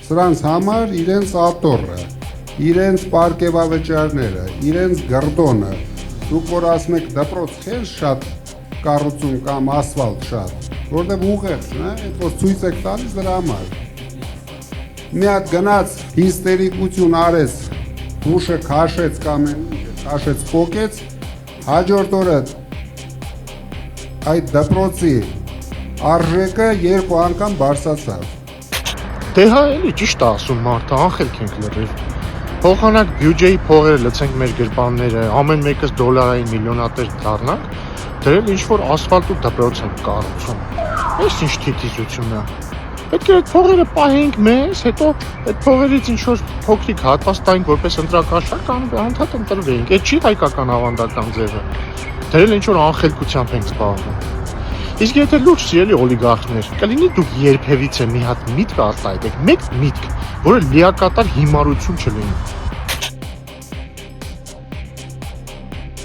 Սրանց համար իրենց ատորը, իրենց պարկեվավճարները, իրենց գռդոնը, դուք որ ասում եք դպրոց չէ շատ կառուցում կամ ասֆալտ շատ, որտեղ ուղեղ չէ, այդ որ ցույց եք տալիս դրա համար։ Մի հատ գնաց հիստերիկություն արեց, հուշը քաշեց կամ քաշեց փոկեց, հաջորդ օրը այդ դպրոցի արժեքը 2 անգամ բարձրացավ։ Դե հա էլի ճիշտ է ասում մարդը, անխելք ենք լրիվ։ Փոխանակ բյուջեի փողերը լցենք մեր գրպանները, ամեն մեկս դոլարային միլիոնատեր դառնանք, դրել ինչ-որ ասֆալտ ու դպրոց ենք կառուցում։ Այս ինչ թիթիզություն է։ Պետք է այդ փողերը պահենք մեզ, հետո այդ փողերից ինչ-որ փոքրիկ հատված տանք որպես ընտրակաշար կամ անդադ ընտրվենք։ Այդ չի հայկական ավանդական ձևը։ Դրել ինչ-որ անխելքությամբ ենք զբաղվում։ Իսկ եթե լուրջ սիրելի օլիգարխներ, կլինի դուք երբևիցե մի հատ միտք արտահայտեք, մեկ միտք, որը լիակատար հիմարություն չլինի։